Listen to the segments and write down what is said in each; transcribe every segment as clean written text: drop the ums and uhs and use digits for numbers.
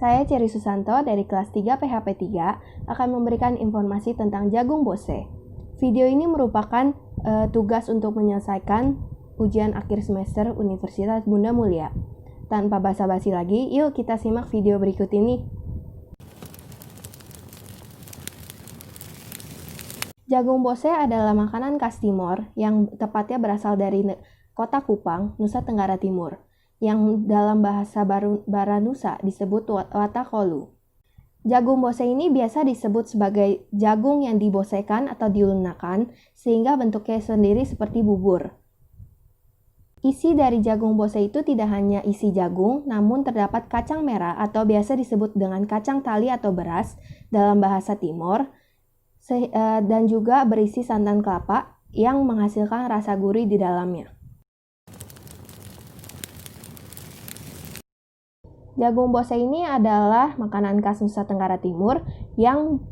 Saya Cherry Susanto dari kelas 3 PHP 3 akan memberikan informasi tentang jagung bose. Video ini merupakan tugas untuk menyelesaikan ujian akhir semester Universitas Bunda Mulia. Tanpa basa-basi lagi, yuk kita simak video berikut ini. Jagung bose adalah makanan khas Timor yang tepatnya berasal dari kota Kupang, Nusa Tenggara Timur, yang dalam bahasa Baranusa disebut Watakolu. Jagung bose ini biasa disebut sebagai jagung yang dibosekan atau dilunakan sehingga bentuknya sendiri seperti bubur. Isi dari jagung bose itu tidak hanya isi jagung, namun terdapat kacang merah atau biasa disebut dengan kacang tali atau beras dalam bahasa Timor, dan juga berisi santan kelapa yang menghasilkan rasa gurih di dalamnya. Jagung bose ini adalah makanan khas Nusa Tenggara Timur yang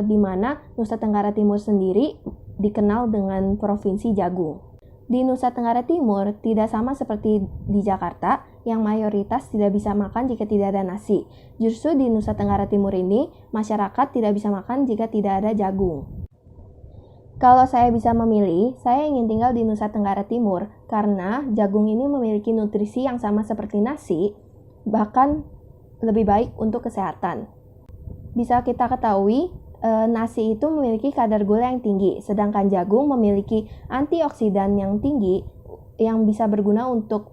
dimana Nusa Tenggara Timur sendiri dikenal dengan provinsi jagung. Di Nusa Tenggara Timur tidak sama seperti di Jakarta yang mayoritas tidak bisa makan jika tidak ada nasi. Justru di Nusa Tenggara Timur ini masyarakat tidak bisa makan jika tidak ada jagung. Kalau saya bisa memilih, saya ingin tinggal di Nusa Tenggara Timur karena jagung ini memiliki nutrisi yang sama seperti nasi, bahkan lebih baik untuk kesehatan. Bisa kita ketahui, nasi itu memiliki kadar gula yang tinggi, sedangkan jagung memiliki antioksidan yang tinggi yang bisa berguna untuk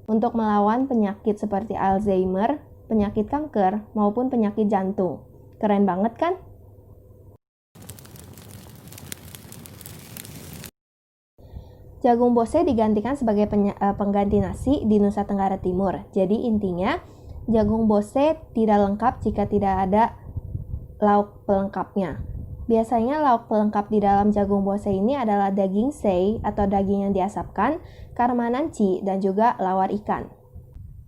melawan penyakit seperti Alzheimer, penyakit kanker, maupun penyakit jantung. Keren banget kan? Jagung bose digantikan sebagai pengganti nasi di Nusa Tenggara Timur. Jadi intinya, jagung bose tidak lengkap jika tidak ada lauk pelengkapnya. Biasanya lauk pelengkap di dalam jagung bose ini adalah daging sei atau daging yang diasapkan, karmananci, dan juga lawar ikan.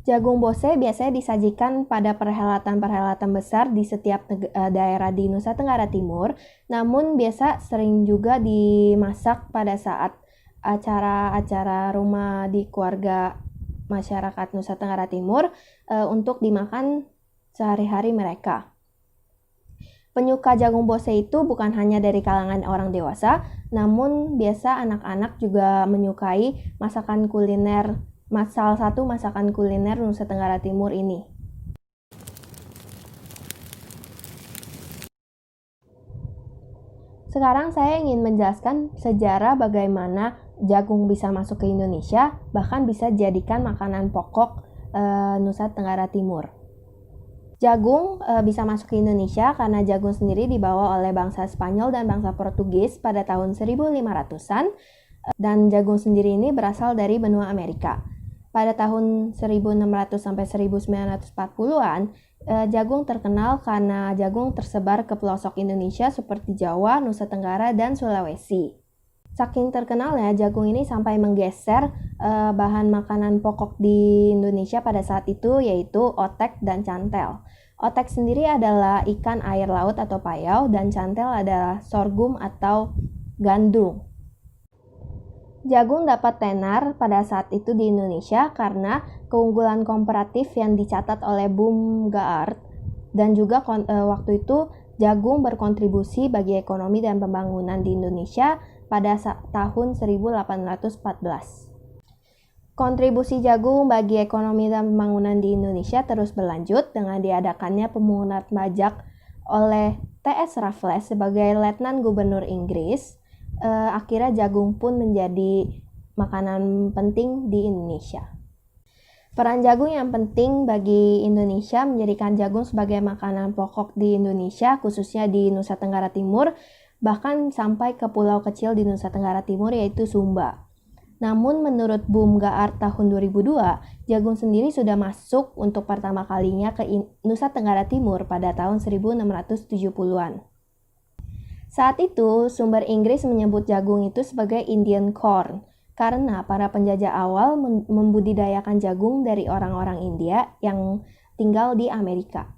Jagung bose biasanya disajikan pada perhelatan-perhelatan besar di setiap daerah di Nusa Tenggara Timur, namun biasa sering juga dimasak pada saat acara-acara rumah di keluarga masyarakat Nusa Tenggara Timur untuk dimakan sehari-hari mereka. Penyuka jagung bose itu bukan hanya dari kalangan orang dewasa, namun biasa anak-anak juga menyukai salah satu masakan kuliner Nusa Tenggara Timur ini. Sekarang saya ingin menjelaskan sejarah bagaimana jagung bisa masuk ke Indonesia, bahkan bisa dijadikan makanan pokok Nusa Tenggara Timur. Jagung bisa masuk ke Indonesia karena jagung sendiri dibawa oleh bangsa Spanyol dan bangsa Portugis pada tahun 1500-an, dan jagung sendiri ini berasal dari benua Amerika. Pada tahun 1600 sampai 1940-an, jagung terkenal karena jagung tersebar ke pelosok Indonesia seperti Jawa, Nusa Tenggara, dan Sulawesi. Saking terkenalnya, jagung ini sampai menggeser bahan makanan pokok di Indonesia pada saat itu, yaitu otek dan cantel. Otek sendiri adalah ikan air laut atau payau, dan cantel adalah sorghum atau gandum. Jagung dapat tenar pada saat itu di Indonesia karena keunggulan komparatif yang dicatat oleh Baumgart, dan juga waktu itu jagung berkontribusi bagi ekonomi dan pembangunan di Indonesia pada tahun 1814. Kontribusi jagung bagi ekonomi dan pembangunan di Indonesia terus berlanjut dengan diadakannya pemungutan pajak oleh T.S. Raffles sebagai Letnan Gubernur Inggris. Akhirnya jagung pun menjadi makanan penting di Indonesia. Peran jagung yang penting bagi Indonesia menjadikan jagung sebagai makanan pokok di Indonesia, khususnya di Nusa Tenggara Timur, bahkan sampai ke pulau kecil di Nusa Tenggara Timur yaitu Sumba. Namun menurut Baumgart tahun 2002, jagung sendiri sudah masuk untuk pertama kalinya ke Nusa Tenggara Timur pada tahun 1670-an. Saat itu, sumber Inggris menyebut jagung itu sebagai Indian corn, karena para penjajah awal membudidayakan jagung dari orang-orang India yang tinggal di Amerika.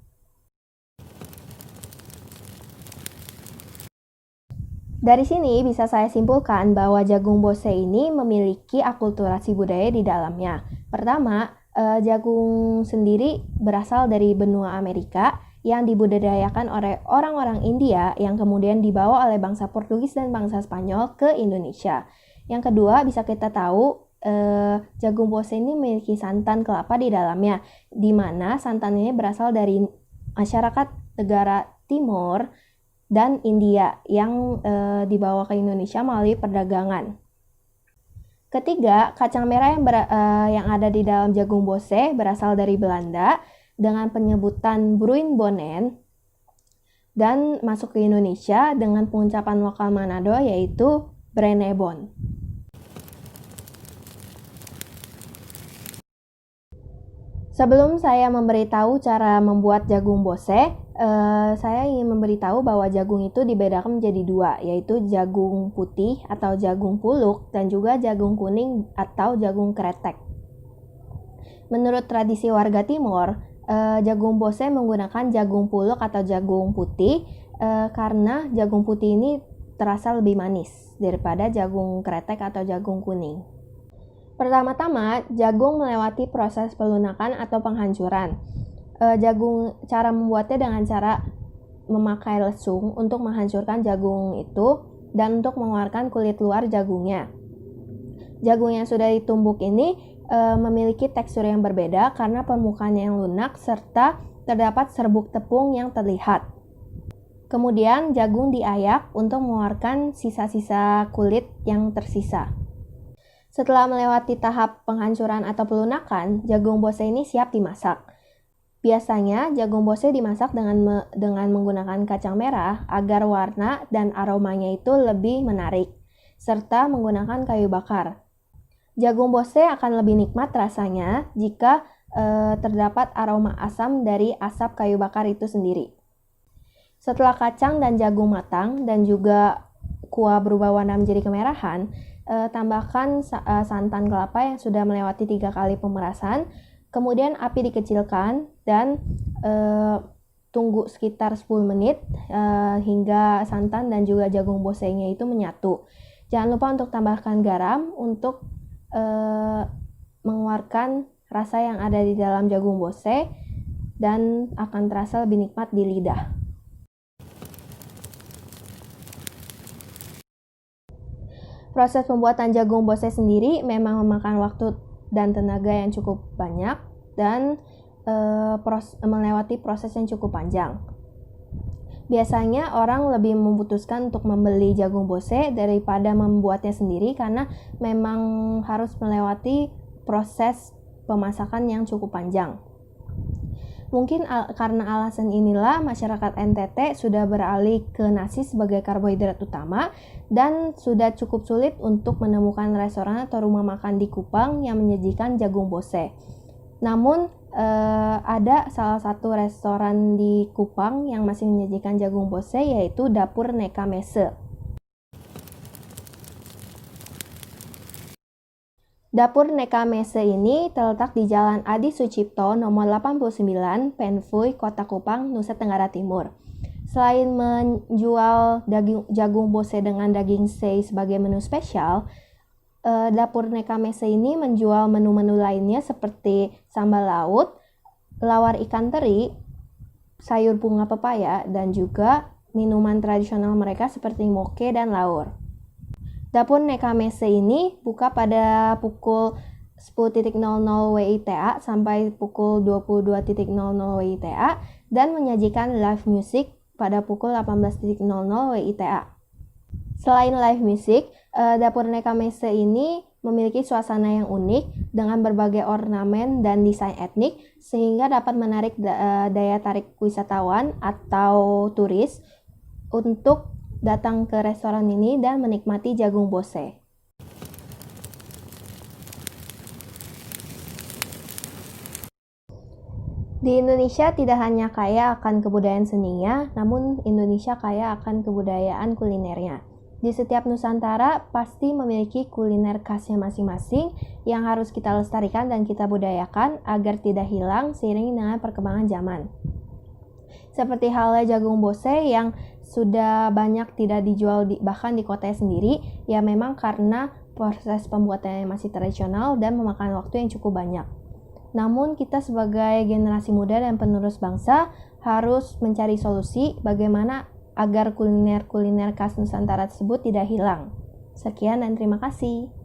Dari sini bisa saya simpulkan bahwa jagung bose ini memiliki akulturasi budaya di dalamnya. Pertama, Jagung sendiri berasal dari benua Amerika yang dibudidayakan oleh orang-orang India yang kemudian dibawa oleh bangsa Portugis dan bangsa Spanyol ke Indonesia. Yang kedua, bisa kita tahu jagung bose ini memiliki santan kelapa di dalamnya, di mana santan ini berasal dari masyarakat negara Timur dan India yang dibawa ke Indonesia melalui perdagangan. Ketiga, kacang merah yang ada di dalam jagung bose berasal dari Belanda dengan penyebutan bruin bonen dan masuk ke Indonesia dengan pengucapan lokal Manado yaitu Brenebon. Sebelum saya memberitahu cara membuat jagung bose, saya ingin memberitahu bahwa jagung itu dibedakan menjadi dua, yaitu jagung putih atau jagung puluk dan juga jagung kuning atau jagung kretek. Menurut tradisi warga Timur, jagung bose menggunakan jagung puluk atau jagung putih karena jagung putih ini terasa lebih manis daripada jagung kretek atau jagung kuning. Pertama-tama, jagung melewati proses pelunakan atau penghancuran. Cara membuatnya dengan cara memakai lesung untuk menghancurkan jagung itu dan untuk mengeluarkan kulit luar jagungnya. Jagung yang sudah ditumbuk ini memiliki tekstur yang berbeda karena permukaannya yang lunak serta terdapat serbuk tepung yang terlihat. Kemudian jagung diayak untuk mengeluarkan sisa-sisa kulit yang tersisa. Setelah melewati tahap penghancuran atau pelunakan, jagung bose ini siap dimasak. Biasanya jagung bose dimasak dengan menggunakan kacang merah agar warna dan aromanya itu lebih menarik, serta menggunakan kayu bakar. Jagung bose akan lebih nikmat rasanya jika terdapat aroma asam dari asap kayu bakar itu sendiri. Setelah kacang dan jagung matang dan juga kuah berubah warna menjadi kemerahan, tambahkan santan kelapa yang sudah melewati 3 kali pemerasan, kemudian api dikecilkan dan tunggu sekitar 10 menit hingga santan dan juga jagung bosenya itu menyatu. Jangan lupa untuk tambahkan garam untuk mengeluarkan rasa yang ada di dalam jagung bose dan akan terasa lebih nikmat di lidah. Proses pembuatan jagung bose sendiri memang memakan waktu dan tenaga yang cukup banyak dan melewati proses yang cukup panjang. Biasanya orang lebih memutuskan untuk membeli jagung bose daripada membuatnya sendiri karena memang harus melewati proses pemasakan yang cukup panjang. Mungkin karena alasan inilah masyarakat NTT sudah beralih ke nasi sebagai karbohidrat utama dan sudah cukup sulit untuk menemukan restoran atau rumah makan di Kupang yang menyajikan jagung bose. Namun ada salah satu restoran di Kupang yang masih menyajikan jagung bose yaitu Dapur Neka Mese. Dapur Neka Mese ini terletak di Jalan Adi Sucipto nomor 89, Penfui, Kota Kupang, Nusa Tenggara Timur. Selain menjual jagung bose dengan daging sei sebagai menu spesial, Dapur Neka Mese ini menjual menu-menu lainnya seperti sambal laut, lawar ikan teri, sayur bunga pepaya, dan juga minuman tradisional mereka seperti moke dan laur. Dapur Neka Mese ini buka pada pukul 10.00 WITA sampai pukul 22.00 WITA dan menyajikan live music pada pukul 18.00 WITA. Selain live music, Dapur Neka Mese ini memiliki suasana yang unik dengan berbagai ornamen dan desain etnik sehingga dapat menarik daya tarik wisatawan atau turis untuk datang ke restoran ini dan menikmati jagung bose. Di Indonesia tidak hanya kaya akan kebudayaan seninya, namun Indonesia kaya akan kebudayaan kulinernya. Di setiap Nusantara pasti memiliki kuliner khasnya masing-masing yang harus kita lestarikan dan kita budayakan agar tidak hilang seiring dengan perkembangan zaman. Seperti halnya jagung bose yang sudah banyak tidak dijual bahkan di kotanya sendiri, ya memang karena proses pembuatannya masih tradisional dan memakan waktu yang cukup banyak. Namun kita sebagai generasi muda dan penerus bangsa harus mencari solusi bagaimana agar kuliner-kuliner khas Nusantara tersebut tidak hilang. Sekian dan terima kasih.